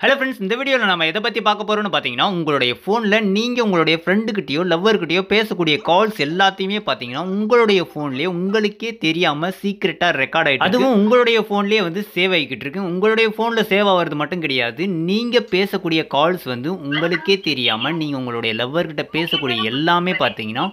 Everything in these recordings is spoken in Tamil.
ஹலோ ஃப்ரெண்ட்ஸ், இந்த வீடியோவில் நம்ம எதை பற்றி பார்க்க போகிறோம்னு பார்த்தீங்கன்னா, உங்களுடைய ஃபோனில் நீங்கள் உங்களுடைய ஃப்ரெண்டுக்கிட்டயோ லவ்வர்கிட்டயோ பேசக்கூடிய கால்ஸ் எல்லாத்தையுமே பார்த்தீங்கன்னா, உங்களுடைய ஃபோன்லேயே உங்களுக்கே தெரியாமல் சீக்ரெட்டாக ரெக்கார்ட் ஆகிட்டு, அதுவும் உங்களுடைய ஃபோன்லேயே வந்து சேவ் ஆகிக்கிட்டு இருக்கு. உங்களுடைய ஃபோனில் சேவ் ஆகிறது மட்டும் கிடையாது, நீங்கள் பேசக்கூடிய கால்ஸ் வந்து உங்களுக்கே தெரியாமல் நீங்கள் உங்களுடைய லவ்வர்கிட்ட பேசக்கூடிய எல்லாமே பார்த்தீங்கன்னா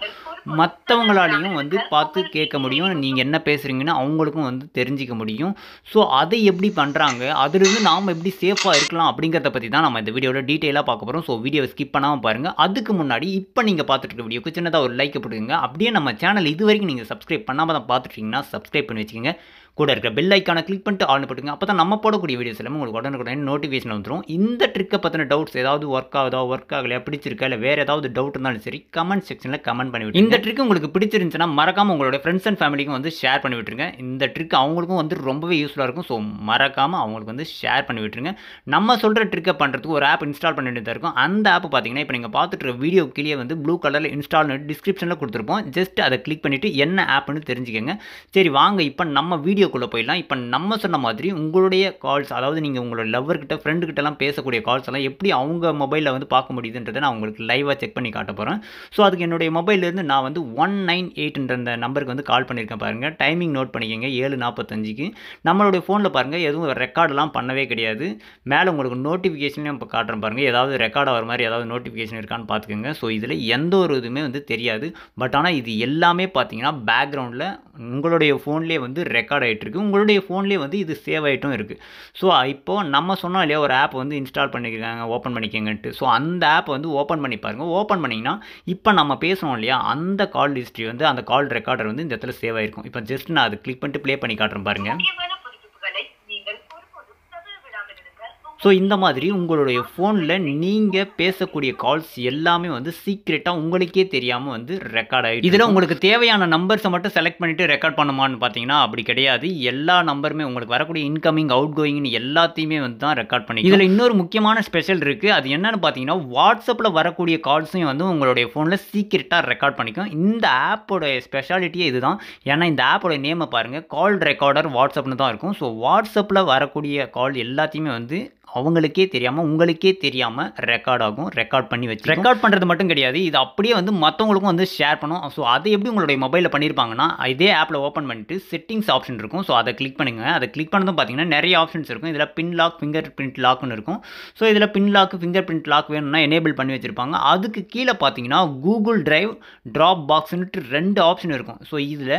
மற்றவங்களாலையும் வந்து பார்த்து கேட்க முடியும். நீங்கள் என்ன பேசுகிறீங்கன்னு அவங்களுக்கும் வந்து தெரிஞ்சிக்க முடியும். ஸோ அதை எப்படி பண்ணுறாங்க, அதிலிருந்து நாம் எப்படி சேஃபாக இருக்கலாம் அப்படிங்கிறத பற்றி தான் நம்ம இந்த வீடியோவில் டீட்டெயிலாக பார்க்க போகிறோம். ஸோ வீடியோவை ஸ்கிப் பண்ணாமல் பாருங்கள். அதுக்கு முன்னாடி இப்போ நீங்கள் பார்த்துட்டு இருக்க வீடியோக்கு சின்னதாக ஒரு லைக் போட்டுக்கோங்க. அப்படியே நம்ம சேனல் இது வரைக்கும் நீங்கள் சப்ஸ்கிரைப் பண்ணாமல் தான் பார்த்துட்டீங்கன்னா சப்ஸ்கிரைப் பண்ணி வச்சுக்கோங்க. கூட இருக்கிற பெல் ஐக்கானை கிளிக் பண்ணிட்டு ஆன் போட்டுங்க. அப்போ தான் நம்ம போடக்கூடிய வீடியோஸ் எல்லாமே உங்களுக்கு உடனுக்குடனே நோட்டிஃபிகேஷன் வந்துடும். இந்த ட்ரிக்கை பற்றின டவுட்ஸ் ஏதாவது ஒர்க் ஆகலையா, பிடிச்சிருக்கா, இல்லை வேறு ஏதாவது டவுட் இருந்தாலும் சரி கமெண்ட் செக்ஷனில் கமெண்ட் பண்ணிவிட்டு, இந்த ட்ரிக் உங்களுக்கு பிடிச்சிருந்துச்சுன்னா மறக்காமல் உங்களோட ஃப்ரெண்ட்ஸ் அண்ட் ஃபேமிலிக்கும் வந்து ஷேர் பண்ணி விட்டுருங்க. இந்த ட்ரிக் அவங்களுக்கும் வந்து ரொம்பவே யூஸ்ஃபுல்லாக இருக்கும். ஸோ மறக்காமல் அவங்களுக்கு வந்து ஷேர் பண்ணி விட்டுருங்க. நம்ம சொல்கிற ட்ரிக்கை பண்ணுறதுக்கு ஒரு ஆப் இன்ஸ்டால் பண்ணிட்டு தான் இருக்கும். அந்த ஆப் பார்த்தீங்கன்னா இப்போ நீங்கள் பார்த்துட்டு இருக்க வீடியோ கீழே வந்து ப்ளூ கலரில் இன்ஸ்டால் டிஸ்கிரிப்ஷனில் கொடுத்துருப்போம். ஜஸ்ட் அதை கிளிக் பண்ணிவிட்டு என்ன ஆப்னு தெரிஞ்சுக்கோங்க. சரி வாங்க இப்போ நம்ம வீடியோக்குள்ளே போயிடலாம். இப்போ நம்ம சொன்ன மாதிரி உங்களுடைய கால்ஸ், அதாவது நீங்கள் உங்களோட லவ்வர்கிட்ட ஃப்ரெண்டுக்கிட்டலாம் பேசக்கூடிய கால்ஸ் எல்லாம் எப்படி அவங்க மொபைலில் வந்து பார்க்க முடியுதுன்றதை நான் உங்களுக்கு லைவாக செக் பண்ணி காட்ட போகிறேன். ஸோ அதுக்கு என்னுடைய மொபைல்லேருந்து நான் வந்து 198 அந்த நம்பருக்கு வந்து கால் பண்ணியிருக்கேன் பாருங்கள். டைமிங் நோட் பண்ணிக்கோங்க, 7:45. நம்மளுடைய ஃபோனில் பாருங்கள் எதுவும் ரெக்கார்டெலாம் பண்ணவே கிடையாது. மேலே உங்களுக்கு நோட்டிஃபிகேஷனையும் இப்போ காட்டுறேன் பாருங்கள். ஏதாவது ரெக்கார்ட் ஆகிற மாதிரி ஏதாவது நோட்டிஃபிகேஷன் இருக்கான்னு பார்த்துக்கோங்க. ஸோ இதில் எந்த ஒரு இதுவுமே வந்து தெரியாது. பட் ஆனால் இது எல்லாமே பார்த்தீங்கன்னா பேக்ரவுண்டில் உங்களுடைய ஃபோன்லேயே வந்து ரெக்கார்ட் ஆகிட்டு இருக்குது. உங்களுடைய ஃபோன்லேயே வந்து இது சேவ் ஆகிட்டும் இருக்குது. ஸோ இப்போது நம்ம சொன்னோம் இல்லையா, ஒரு ஆப் வந்து இன்ஸ்டால் பண்ணியிருக்காங்க, ஓப்பன் பண்ணிக்கங்கன்ட்டு. ஸோ அந்த ஆப் வந்து ஓப்பன் பண்ணி பாருங்கள். ஓப்பன் பண்ணிங்கன்னா இப்போ நம்ம பேசுவோம் இல்லையா, அந்த கால் ஹிஸ்ட்ரி வந்து அந்த கால் ரெக்கார்டர் வந்து இந்த இடத்துல சேவ் ஆகிருக்கும். இப்போ ஜஸ்ட் நான் அதை கிளிக் பண்ணிட்டு ப்ளே பண்ணி காட்டுறேன் பாருங்கள். ஸோ இந்த மாதிரி உங்களுடைய ஃபோனில் நீங்கள் பேசக்கூடிய கால்ஸ் எல்லாமே வந்து சீக்ரெட்டாக உங்களுக்கே தெரியாமல் வந்து ரெக்கார்ட் ஆகிடும். இதில் உங்களுக்கு தேவையான நம்பர்ஸை மட்டும் செலக்ட் பண்ணிவிட்டு ரெக்கார்ட் பண்ணுமான்னு பார்த்தீங்கன்னா அப்படி கிடையாது. எல்லா நம்பருமே உங்களுக்கு வரக்கூடிய இன்கமிங் அவுட் கோயிங்னு எல்லாத்தையுமே வந்து தான் ரெக்கார்ட் பண்ணி. இதில் இன்னொரு முக்கியமான ஸ்பெஷல் இருக்குது. அது என்னென்னு பார்த்தீங்கன்னா, வாட்ஸ்அப்பில் வரக்கூடிய கால்ஸையும் வந்து உங்களுடைய ஃபோனில் சீக்ரெட்டாக ரெக்கார்ட் பண்ணிக்கும். இந்த ஆப்போடைய ஸ்பெஷாலிட்டியே இதுதான். ஏன்னா இந்த ஆப்போடைய நேமை பாருங்கள், கால் ரெக்கார்டர் வாட்ஸ்அப்னு தான் இருக்கும். ஸோ வாட்ஸ்அப்பில் வரக்கூடிய கால் எல்லாத்தையுமே வந்து அவங்களுக்கே தெரியாமல் உங்களுக்கே தெரியாமல் ரெக்கார்ட் ஆகும். ரெக்கார்ட் பண்ணி வச்சு ரெக்கார்ட் பண்ணுறது மட்டும் கிடையாது, இது அப்படியே வந்து மற்றவங்களுக்கும் வந்து ஷேர் பண்ணும். ஸோ அதை எப்படி உங்களுடைய மொபைலில் பண்ணியிருப்பாங்கன்னா, இதே ஆப்பில் ஓப்பன் பண்ணிட்டு செட்டிங்ஸ் ஆப்ஷன் இருக்கும். ஸோ அதை கிளிக் பண்ணுங்க. அதை கிளிக் பண்ணதும் பார்த்தீங்கன்னா நிறைய ஆப்ஷன்ஸ் இருக்கும். இதில் பின் லாக், ஃபிங்கர் பிரிண்ட் லாக்னு இருக்கும். ஸோ இதில் பின் லாக், ஃபிங்கர் பிரிண்ட் லாக் வேணும்னா எனேபிள் பண்ணி வச்சுருப்பாங்க. அதுக்கு கீழே பார்த்தீங்கன்னா கூகுள் டிரைவ், ட்ராப் பாக்ஸ்ன்ட்டு 2 ஆப்ஷன் இருக்கும். ஸோ இதில்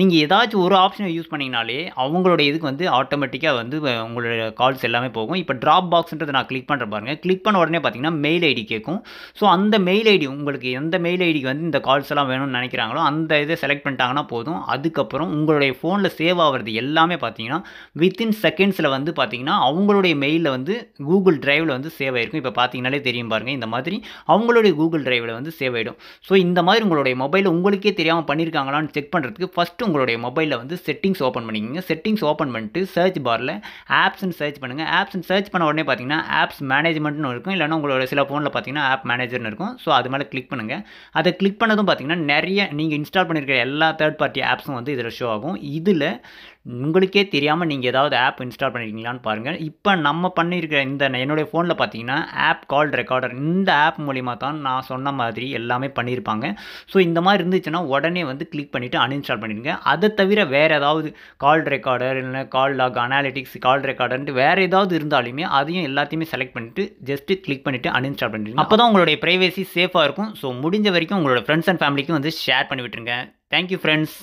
நீங்கள் ஏதாச்சும் ஒரு ஆப்ஷனை யூஸ் பண்ணிங்கனாலே அவங்களுடைய இதுக்கு வந்து ஆட்டோமேட்டிக்காக வந்து உங்களுடைய கால்ஸ் எல்லாமே போகும். இப்போ ட்ராப் பாக்ஸ்ன்றது நான் கிளிக் பண்ணுற பாருங்க. கிளிக் பண்ண உடனே பார்த்தீங்கன்னா மெயில் ஐடி கேட்கும். ஸோ அந்த மெயில் ஐடி உங்களுக்கு எந்த மெயில் ஐடிக்கு வந்து இந்த கால்ஸ் எல்லாம் வேணும்னு நினைக்கிறாங்களோ அந்த இதை செலக்ட் பண்ணிட்டாங்கன்னா போதும். அதுக்கப்புறம் உங்களுடைய ஃபோனில் சேவ் ஆகிறது எல்லாமே பார்த்தீங்கன்னா வித்தின் செகண்ட்ஸில் வந்து பார்த்தீங்கன்னா அவங்களுடைய மெயிலில் வந்து கூகுள் டிரைவில் வந்து சேவ் ஆகிருக்கும். இப்போ பார்த்தீங்கன்னாலே தெரியும் பாருங்கள், இந்த மாதிரி அவங்களுடைய கூகுள் டிரைவில் வந்து சேவ் ஆகிடும். ஸோ இந்த மாதிரி உங்களுடைய மொபைலில் உங்களுக்கே தெரியாமல் பண்ணியிருக்காங்களான்னு செக் பண்ணுறதுக்கு ஃபஸ்ட்டு உங்களுடைய மொபைலில் வந்து செட்டிங்ஸ் ஓப்பன் பண்ணிக்கோங்க. செட்டிங்ஸ் ஓப்பன் பண்ணிட்டு சர்ச் பாரில் ஆப்ஸ்ன்னு சர்ச் பண்ணுங்கள். ஆப்ஸ்ன்னு சர்ச் பண்ண உடனே பார்த்தீங்கன்னா ஆப்ஸ் மேனேஜ்மெண்ட்னு இருக்கும். இல்லைனா உங்களோட சில ஃபோனில் பார்த்தீங்கன்னா ஆப் மேனேஜர்னு இருக்கும். ஸோ அது மேலே கிளிக் பண்ணுங்கள். அதை கிளிக் பண்ணதும் பார்த்தீங்கன்னா நிறைய நீங்கள் இன்ஸ்டால் பண்ணியிருக்கிற எல்லா தேர்ட் பார்ட்டி ஆப்ஸும் வந்து இதில் ஷோ ஆகும். இதில் உங்களுக்கே தெரியாமல் நீங்கள் ஏதாவது ஆப் இன்ஸ்டால் பண்ணியிருக்கீங்களான்னு பாருங்கள். இப்போ நம்ம பண்ணியிருக்கிற இந்த என்னுடைய ஃபோனில் பார்த்தீங்கன்னா ஆப் கால் ரெக்கார்டர், இந்த ஆப் மூலிமா தான் நான் சொன்ன மாதிரி எல்லாமே பண்ணியிருப்பாங்க. ஸோ இந்த மாதிரி இருந்துச்சுன்னா உடனே வந்து கிளிக் பண்ணிவிட்டு அன்இன்ஸ்டால் பண்ணிடுங்க. அதை தவிர வேறு ஏதாவது கால் ரெக்கார்டர், இல்லை கால் லாக், அனாலிட்டிக்ஸ், கால் ரெக்கார்டர்ன்ட்டு வேறு ஏதாவது இருந்தாலுமே அதையும் எல்லாத்தையுமே செலக்ட் பண்ணிவிட்டு ஜஸ்ட்டு கிளிக் பண்ணிவிட்டு அன்இன்ஸ்டால் பண்ணிடுங்க. அப்போ தான் உங்களுடைய ப்ரைவேசி சேஃபாக இருக்கும். ஸோ முடிஞ்ச வரைக்கும் உங்களோட ஃப்ரெண்ட்ஸ் அண்ட் ஃபேமிலிக்கும் வந்து ஷேர் பண்ணி விட்டுருங்க. Thank you friends.